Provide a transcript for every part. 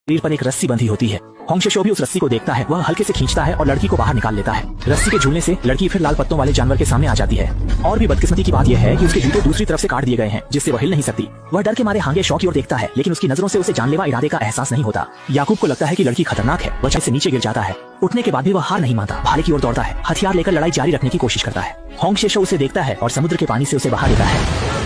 शरीर पर एक रस्सी बंधी होती है। होंग शेशो भी उस रस्सी को देखता है। वह हल्के से खींचता है और लड़की को बाहर निकाल लेता है। रस्सी के झूलने से लड़की फिर लाल पत्तों वाले जानवर के सामने आ जाती है। और भी बदकिस्मती की बात यह है कि उसके जूते दूसरी तरफ से काट दिए गए हैं, जिससे वह हिल नहीं सकती। वह डर के मारे हांगे शॉ की ओर देखता है, लेकिन उसकी नजरों से उसे जानलेवा इरादे का एहसास नहीं होता। याकूब को लगता है कि लड़की खतरनाक है। वह छत से नीचे गिर जाता है। उठने के बाद भी वह हार नहीं मानता। भाले की ओर दौड़ता है, हथियार लेकर लड़ाई जारी रखने की कोशिश करता है। होंग शेशो उसे देखता है और समुद्र के पानी से उसे बाहर लेता है,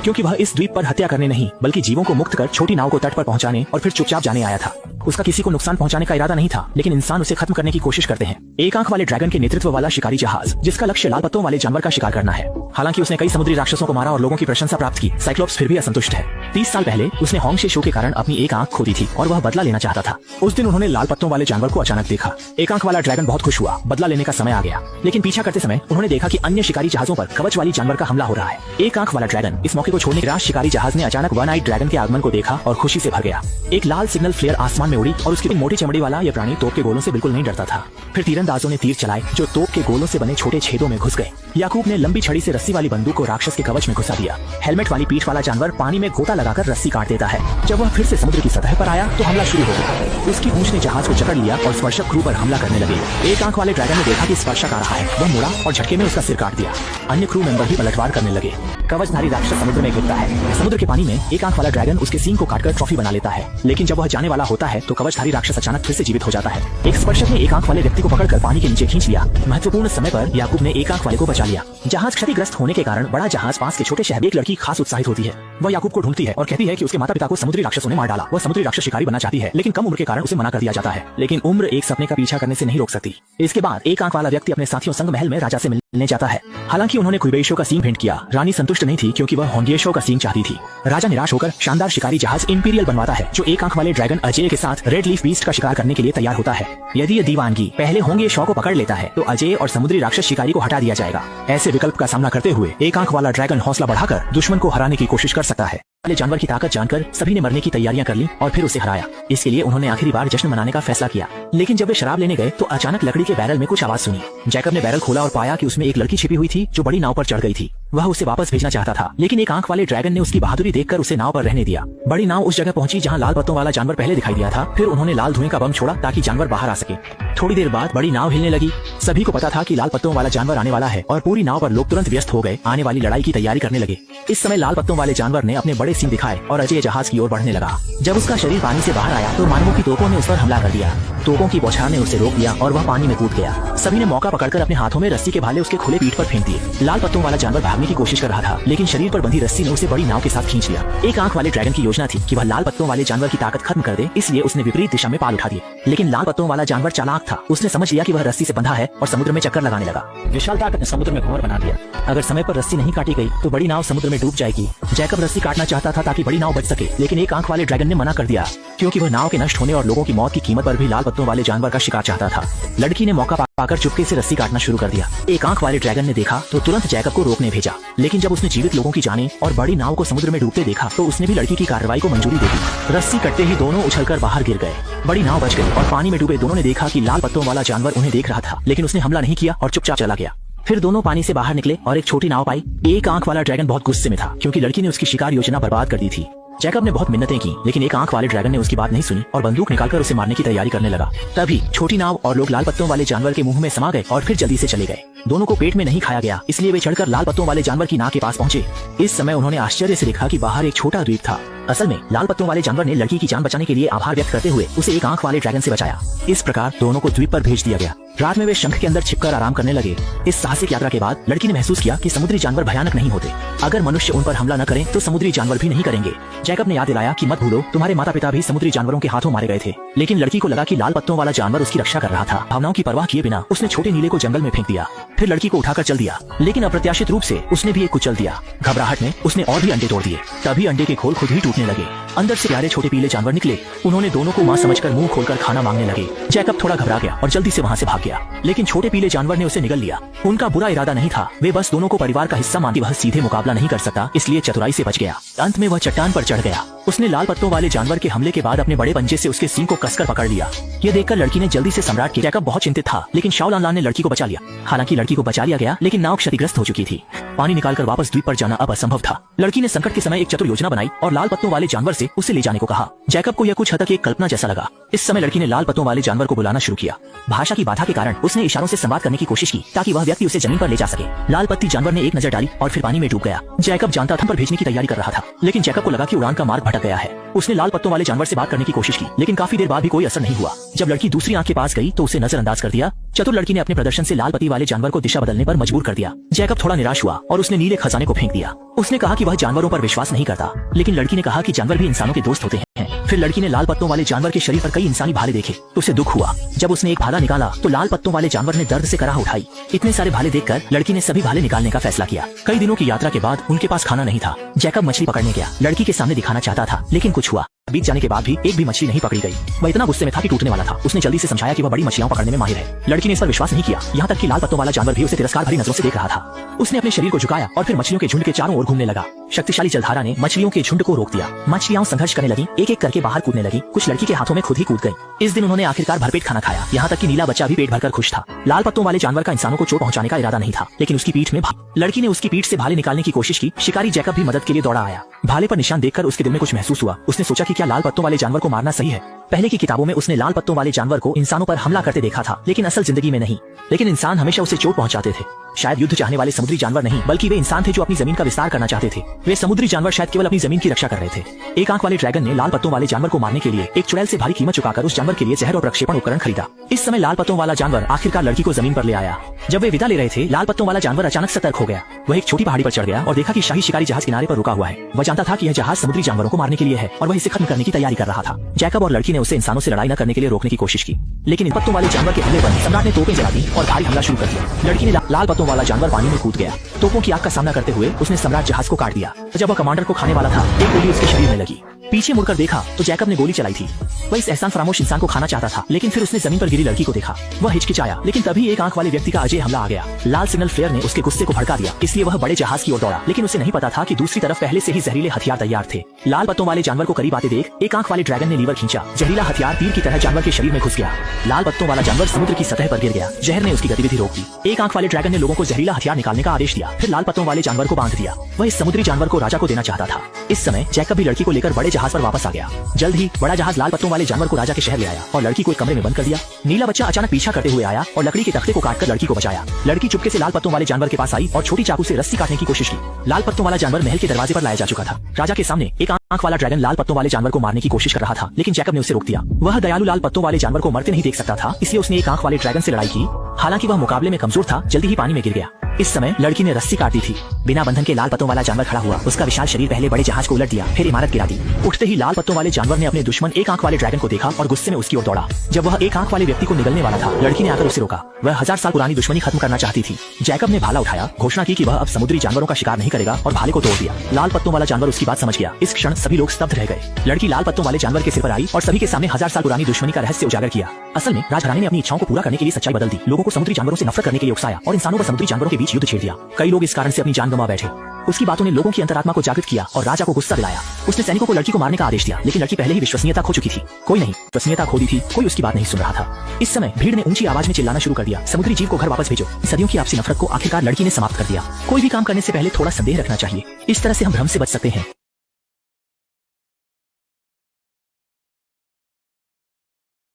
क्योंकि वह इस द्वीप पर हत्या करने नहीं बल्कि जीवों को मुक्त कर छोटी नाव को तट पर पहुंचाने और फिर चुपचाप जाने आया था। उसका किसी को नुकसान पहुंचाने का इरादा नहीं था, लेकिन इंसान उसे खत्म करने की कोशिश करते हैं। एक आंख वाले ड्रैगन के नेतृत्व वाला शिकारी जहाज, जिसका लक्ष्य लाल पत्तों वाले जानवर का शिकार करना है। हालांकि उसने कई समुद्री राक्षसों को मारा और लोगों की प्रशंसा प्राप्त की, साइक्लोप्स फिर भी असंतुष्ट है। 30 साल पहले उसने होंग शेशो के कारण अपनी एक आंख खो दी थी और वह बदला लेना चाहता था। उस दिन उन्होंने लाल पत्तों वाले जानवर को अचानक देखा। एक आंख वाला ड्रैगन बहुत खुश हुआ। बदला लेने का समय आ गया, लेकिन पीछा करते समय उन्होंने देखा कि अन्य शिकारी जहाजों पर कवच वाली जानवर का हमला हो रहा है। एक आंख वाला ड्रैगन इस मौके को छोड़ने के शिकारी जहाज ने अचानक वन आइड ड्रैगन के आगमन को देखा और खुशी से भर गया। एक लाल सिग्नल फ्लेयर आसमान में उड़ी और उसकी मोटी चमड़ी वाला यह प्राणी तोप के गोलों से बिल्कुल नहीं डरता था। फिर तीरंदाजों ने तीर चलाए जो तोप के गोलों से बने छोटे छेदों में घुस गए। याकूब ने लंबी छड़ी से रस्सी वाली बंदूक को राक्षस के कवच में घुसा दिया। हेलमेट वाली पीठ वाला जानवर पानी में गोता लगाकर रस्सी काट देता है। जब वह फिर से समुद्र की सतह पर आया तो हमला शुरू हो गया। उसकी पूंछ ने जहाज को जकड़ लिया और स्पर्शक क्रू पर हमला करने लगे। एक आंख वाले ड्रैगन ने देखा कि स्पर्शक आ रहा है। वह मुड़ा और झटके में उसका सिर काट दिया। अन्य क्रू मेंबर भी पलटवार करने लगे। कवचधारी राक्षस समुद्र में गिरता है। समुद्र के पानी में एक आंख वाला ड्रैगन उसके सींग को काटकर ट्रॉफी बना लेता है, लेकिन जब वह जाने वाला होता है तो कवचधारी राक्षस अचानक फिर से जीवित हो जाता है। एक स्पर्शक ने एक आंख वाले व्यक्ति को पकड़कर पानी के नीचे खींच लिया। महत्वपूर्ण समय पर याकूब ने एक आंख वाले को बचा लिया। जहाज क्षतिग्रस्त होने के कारण बड़ा जहाज पास के छोटे शहर में एक लड़की खास उत्साहित होती है। वह याकूब को ढूंढती है और कहती है कि उसके माता पिता को समुद्री राक्षसों ने मार डाला। वह समुद्री राक्षस शिकारी बनना चाहती है, लेकिन कम उम्र के कारण उसे मना कर दिया जाता है। लेकिन उम्र एक सपने का पीछा करने से नहीं रोक सकती। इसके बाद एक आंख वाला व्यक्ति अपने साथियों संग महल में राजा से मिलने जाता है। हालांकि उन्होंने कुबेशो का सींग भेंट किया। रानी संतुष्ट नहीं थी क्योंकि वह होंगियशो का सींग चाहती थी। राजा निराश होकर शानदार शिकारी जहाज इंपीरियल बनवाता है, जो एक आंख वाले ड्रैगन अजय के साथ रेड लीफ बीस्ट का शिकार करने के लिए तैयार होता है। यदि ये दीवानगी पहले होंगियशो को पकड़ लेता है तो अजय और समुद्री राक्षस शिकारी को हटा दिया जाएगा। ऐसे विकल्प का सामना करते हुए एक आंख वाला ड्रैगन हौसला बढ़ाकर दुश्मन को हराने की कोशिश कर सकता है। वाले जानवर की ताकत जानकर सभी ने मरने की तैयारियां कर ली और फिर उसे हराया। इसके लिए उन्होंने आखिरी बार जश्न मनाने का फैसला किया। लेकिन जब वे शराब लेने गए तो अचानक लकड़ी के बैरल में कुछ आवाज सुनी। जैकब ने बैरल खोला और पाया कि उसमें एक लड़की छिपी हुई थी जो बड़ी नाव पर चढ़ गई थी। वह उसे वापस भेजना चाहता था, लेकिन एक आंख वाले ड्रैगन ने उसकी बहादुरी देखकर उसे नाव पर रहने दिया। बड़ी नाव उस जगह पहुंची जहां लाल पत्तों वाला जानवर पहले दिखाई दिया था। फिर उन्होंने लाल धुएं का बम छोड़ा ताकि जानवर बाहर आ सके। थोड़ी देर बाद बड़ी नाव हिलने लगी। सभी को पता था कि लाल पत्तों वाला जानवर आने वाला है और पूरी नाव पर लोग तुरंत व्यस्त हो गए, आने वाली लड़ाई की तैयारी करने लगे। इस समय लाल पत्तों वाले जानवर ने अपने बड़े सींग दिखाए और अजय जहाज की ओर बढ़ने लगा। जब उसका शरीर पानी से बाहर आया तो मानवों की तोपों ने उस पर हमला कर दिया। तोपों की बौछार ने उसे रोक दिया और वह पानी में कूद गया। सभी ने मौका पकड़कर अपने हाथों में रस्सी के भाले उसके खुले पीठ पर फेंक दिए। लाल पत्तों वाला जानवर भागने की कोशिश कर रहा था, लेकिन शरीर पर बंधी रस्सी ने उसे बड़ी नाव के साथ खींच लिया। एक आंख वाले ड्रैगन की योजना थी कि वह लाल पत्तों वाले जानवर की ताकत खत्म कर दे, इसलिए उसने विपरीत दिशा में पाल उठा दिए। लेकिन लाल पत्तों वाला जानवर चालाक था। उसने समझ लिया कि वह रस्सी से बंधा है और समुद्र में चक्कर लगाने लगा। विशाल ताकत ने समुद्र में घूमर बना दिया। अगर समय पर रस्सी नहीं काटी गई तो बड़ी नाव समुद्र में डूब जाएगी। जैकब रस्सी काटना चाहता था ताकि बड़ी नाव बच सके, लेकिन एक आंख वाले ड्रैगन ने मना कर दिया, क्योंकि वह नाव के नष्ट होने और लोगों की मौत की कीमत पर भी लाल पत्तों वाले जानवर का शिकार चाहता था। लड़की ने मौका पाकर चुपके से रस्सी काटना शुरू कर दिया। एक आंख वाले ड्रैगन ने देखा तो तुरंत जैकब को रोकने भेजा, लेकिन जब उसने जीवित लोगों की जानें और बड़ी नाव को समुद्र में डूबते देखा तो उसने भी लड़की की कार्रवाई को मंजूरी दे दी। रस्सी कटते ही दोनों उछलकर बाहर गिर गए। बड़ी नाव बच गई और पानी में डूबे दोनों ने देखा कि लाल पत्तों वाला जानवर उन्हें देख रहा था, लेकिन उसने हमला नहीं किया और चुपचाप चला गया। फिर दोनों पानी से बाहर निकले और एक छोटी नाव पाई। एक आंख वाला ड्रैगन बहुत गुस्से में था क्योंकि लड़की ने उसकी शिकार योजना बर्बाद कर दी थी। जैकब ने बहुत मिन्नतें की, लेकिन एक आंख वाले ड्रैगन ने उसकी बात नहीं सुनी और बंदूक निकालकर उसे मारने की तैयारी करने लगा। तभी छोटी नाव और लोग लाल पत्तों वाले जानवर के मुंह में समा गए और फिर जल्दी से चले गए। दोनों को पेट में नहीं खाया गया, इसलिए वे चढ़कर लाल पत्तों वाले जानवर की नाव के पास पहुंचे। इस समय उन्होंने आश्चर्य से देखा कि बाहर एक छोटा द्वीप था। असल में लाल पत्तों वाले जानवर ने लड़की की जान बचाने के लिए आभार व्यक्त करते हुए उसे एक आंख वाले ड्रैगन से बचाया। इस प्रकार दोनों को द्वीप पर भेज दिया गया। रात में वे शंख के अंदर छिपकर आराम करने लगे। इस साहसिक यात्रा के बाद लड़की ने महसूस किया कि समुद्री जानवर भयानक नहीं होते। अगर मनुष्य उन पर हमला न करें तो समुद्री जानवर भी नहीं करेंगे। जैकब ने याद दिलाया कि मत भूलो, तुम्हारे माता पिता भी समुद्री जानवरों के हाथों मारे गए थे। लेकिन लड़की को लगा कि लाल पत्तों वाला जानवर उसकी रक्षा कर रहा था। भावनाओं की परवाह किए बिना उसने छोटे नीले को जंगल में फेंक दिया। फिर लड़की को उठाकर चल दिया, लेकिन अप्रत्याशित रूप से उसने भी एक कुचल दिया। घबराहट में उसने और भी अंडे तोड़ दिए। तभी अंडे के खोल खुद ही टूटने लगे। अंदर से प्यारे छोटे पीले जानवर निकले। उन्होंने दोनों को मां समझकर मुंह खोलकर खाना मांगने लगे। जैकब थोड़ा घबरा गया और जल्दी से वहां से भाग गया, लेकिन छोटे पीले जानवर ने उसे निगल लिया। उनका बुरा इरादा नहीं था, वे बस दोनों को परिवार का हिस्सा मानती। वह सीधे मुकाबला नहीं कर सकता, इसलिए चतुराई से बच गया। अंत में वह चट्टान पर चढ़ गया। उसने लाल पत्तों वाले जानवर के हमले के बाद अपने बड़े पंजे से उसके सींग को कसकर पकड़ लिया। ये देखकर लड़की ने जल्दी से सम्राट के जैकब बहुत चिंतित था, लेकिन शाओ लान लान ने लड़की को बचा लिया। हालांकि लड़की को बचा लिया गया, लेकिन नाव क्षतिग्रस्त हो चुकी थी। पानी निकालकर वापस द्वीप पर जाना अब असंभव था। लड़की ने संकट के समय एक चतुर योजना बनाई और लाल पत्तों वाले जानवर से उसे ले जाने को कहा। जैकब को यह कुछ हद तक एक कल्पना जैसा लगा। इस समय लड़की ने लाल पत्तों वाले जानवर को बुलाना शुरू किया। भाषा की बाधा के कारण उसने इशारों से संवाद करने की कोशिश की ताकि वह व्यक्ति उसे जमीन पर ले जा सके। लाल पत्ती जानवर ने एक नजर डाली और फिर पानी में डूब गया। जैकब जानता था पर भेजने की तैयारी कर रहा था, लेकिन जैकब को लगा कि उड़ान का मार्ग भटक गया है। उसने लाल पत्तों वाले जानवर से बात करने की कोशिश की, लेकिन काफी देर बाद भी कोई असर नहीं हुआ। जब लड़की दूसरी आंख के पास गई तो उसे नजरअंदाज कर दिया। चतुर लड़की ने अपने प्रदर्शन से लाल पत्ती वाले जानवर को दिशा बदलने पर मजबूर कर दिया। जैकब थोड़ा निराश हुआ और उसने नीले खजाने को फेंक दिया। उसने कहा कि वह जानवरों पर विश्वास नहीं करता, लेकिन लड़की ने कहा कि जानवर भी इंसानों के दोस्त होते हैं। फिर लड़की ने लाल पत्तों वाले जानवर के शरीर पर कई इंसानी भाले देखे तो उसे दुख हुआ। जब उसने एक भाला निकाला तो लाल पत्तों वाले जानवर ने दर्द से कराह उठाई। इतने सारे भाले देखकर लड़की ने सभी भाले निकालने का फैसला किया। कई दिनों की यात्रा के बाद उनके पास खाना नहीं था। जैकब मछली पकड़ने गया, लड़की के सामने दिखाना चाहता था, लेकिन कुछ हुआ। बीत जाने के बाद भी एक भी मछली नहीं पकड़ी गई। वह इतना गुस्से में था कि टूटने वाला था। उसने जल्दी से समझाया कि वह बड़ी मछलियां पकड़ने में माहिर है। लड़की ने इस पर विश्वास नहीं किया, यहाँ तक कि लाल पत्तों वाला जानवर भी उसे तिरस्कार भरी नजरों से देख रहा था। उसने अपने शरीर को झुकाया और फिर मछलियों के झुंड के चारों ओर घूमने लगा। शक्तिशाली जलधारा ने मछलियों के झुंड को रोक दिया। मछलियां संघर्ष करने लगी, एक एक करके बाहर कूदने लगी। कुछ लड़की के हाथों में खुद ही कूद गई। इस दिन उन्होंने आखिरकार भरपेट खाना खाया, यहाँ तक कि नीला बच्चा भी पेट भरकर खुश था। लाल पत्तों वाले जानवर का इंसानों को चोट पहुंचाने का इरादा नहीं था, लेकिन उसकी पीठ में लड़की ने उसकी पीठ से भाले निकालने की कोशिश की। शिकारी जैकब भी मदद के लिए दौड़ा आया। भाले पर निशान देखकर उसके दिल में कुछ महसूस हुआ। उसने सोचा कि क्या लाल पत्तों वाले जानवर को मारना सही है। पहले की किताबों में उसने लाल पत्तों वाले जानवर को इंसानों पर हमला करते देखा था, लेकिन असल जिंदगी में नहीं। लेकिन इंसान हमेशा उसे चोट पहुंचाते थे। शायद युद्ध चाहने वाले समुद्री जानवर नहीं, बल्कि वे इंसान थे जो अपनी जमीन का विस्तार करना चाहते थे। वे समुद्री जानवर शायद केवल अपनी जमीन की रक्षा कर रहे थे। एक आंख वाले ड्रैगन ने लाल पत्तों वाले जानवर को मारने के लिए एक चुड़ैल से भारी कीमत चुकाकर उस जानवर के लिए जहर और प्रक्षेपण उपकरण खरीदा। इस समय लाल पत्तों वाला जानवर आखिरकार लड़की को जमीन पर ले आया। जब वे विदा ले रहे थे, लाल पत्तों वाला जानवर अचानक सतर्क हो गया। वह एक छोटी पहाड़ी पर चढ़ गया और देखा कि शाही शिकारी जहाज किनारे पर रुका हुआ है। वह जानता था कि यह जहाज समुद्री जानवरों को मारने के लिए है और वह इसे खत्म करने की तैयारी कर रहा था। जैकब और लड़की ने उसे इंसानों से लड़ाई न करने के लिए रोकने की कोशिश की, लेकिन इन पत्तों वाले जानवर के हमले पर सम्राट ने तोपें जला दी और भारी हमला शुरू कर दिया। लड़की ने लाल पत्तों वाला जानवर पानी में कूद गया। तोपों की आग का सामना करते हुए उसने सम्राट जहाज को काट दिया। जब वह कमांडर को खाने वाला था, एक गोली उसके शरीर में लगी। पीछे मुड़कर देखा तो जैकब ने गोली चलाई थी। वह इस एहसान फरामोश इंसान को खाना चाहता था, लेकिन फिर उसने जमीन पर गिरी लड़की को देखा। वह हिचकिचाया, लेकिन तभी एक आंख वाले व्यक्ति का अजय हमला आ गया। लाल सिग्नल फ्लेयर ने उसके गुस्से को भड़का दिया, इसलिए वह बड़े जहाज की ओर दौड़ा, लेकिन उसे नहीं पता था कि दूसरी तरफ पहले से ही जहरीले हथियार तैयार थे। लाल पत्तों वाले जानवर को करीब आते देख एक आंख वाले ड्रैगन ने लीवर खींचा। जहरीला हथियार तीर की तरह जानवर के शरीर में घुस गया। लाल पत्तों वाला जानवर समुद्र की सतह पर गिर गया। जहर ने उसकी गतिविधि रोक दी। एक आंख वाले ड्रैगन ने लोगों को जहरीला हथियार निकालने का आदेश दिया। फिर लाल पत्तों वाले जानवर को बांध दिया। वह इस समुद्री जानवर को राजा को देना चाहता था। इस समय जैकब भी लड़की को लेकर बड़े जहाज पर वापस आ गया। जल्द ही बड़ा जहाज लाल पत्तों वाले जानवर को राजा के शहर ले आया और लड़की को एक कमरे में बंद कर दिया। नीला बच्चा अचानक पीछा करते हुए आया और लकड़ी के तख्ते को काटकर लड़की को बचाया। लड़की चुपके से लाल पत्तों वाले जानवर के पास आई और छोटी चाकू से रस्सी काटने की कोशिश की। लाल पत्तों वाला जानवर महल के दरवाजे पर लाया जा चुका था। राजा के सामने एक आंख वाला ड्रैगन लाल पत्तों वाले जानवर को मारने की कोशिश कर रहा था, लेकिन जैकब ने उसे रोक दिया। वह दयालु लाल पत्तों वाले जानवर को मरते नहीं देख सकता था, इसलिए उसने एक आंख वाले ड्रैगन से लड़ाई की। हालांकि वह मुकाबले में कमजोर था, जल्दी ही पानी में गिर गया। इस समय लड़की ने रस्सी काट दी थी। बिना बंधन के लाल पत्तों वाला जानवर खड़ा हुआ। उसका विशाल शरीर पहले बड़े जहाज को उलट दिया, फिर इमारत गिरा दी। उठते ही लाल पत्तों वाले जानवर ने अपने दुश्मन एक आंख वाले ड्रैगन को देखा और गुस्से में उसकी ओर दौड़ा। जब वह एक आंख वाले व्यक्ति को निगलने वाला था, लड़की ने आकर उसे रोका। वह 1000 साल पुरानी दुश्मनी खत्म करना चाहती थी। जैकब ने भाला उठाया, घोषणा की कि वह अब समुद्री जानवरों का शिकार नहीं करेगा और भाले को तोड़ दिया। लाल पत्तों वाला जानवर उसकी बात समझ गया। इस क्षण सभी लोग स्तब्ध रह गए। लड़की लाल पत्तों वाले जानवर के सिर पर आई और सभी के सामने 1000 साल पुरानी दुश्मनी का रहस्य उजागर किया। असल में राजघराने ने अपनी इच्छाओं को पूरा करने के लिए सच्चाई बदल दी, लोगों को समुद्री जानवरों से नफरत करने के लिए उकसाया और इंसानों व समुद्री जानवरों के बीच युद्ध छेड़ दिया। कई लोग इस कारण से अपनी जान गंवा बैठे। उसकी बातों ने लोगों की अंतरात्मा को जागृत किया और राजा को गुस्सा दिलाया। उसने सैनिकों को लड़की को मारने का आदेश दिया, लेकिन लड़की पहले ही विश्वसनीयता खो चुकी थी। कोई नहीं, विश्वसनीयता खो दी थी, कोई उसकी बात नहीं सुन रहा था। इस समय भीड़ ने ऊंची आवाज में चिल्लाना शुरू कर दिया, समुद्री जीव को घर वापस भेजो। सदियों की आपसी नफरत को आखिरकार लड़की ने समाप्त कर दिया। कोई भी काम करने से पहले थोड़ा संदेह रखना चाहिए, इस तरह से हम भ्रम से बच सकते हैं।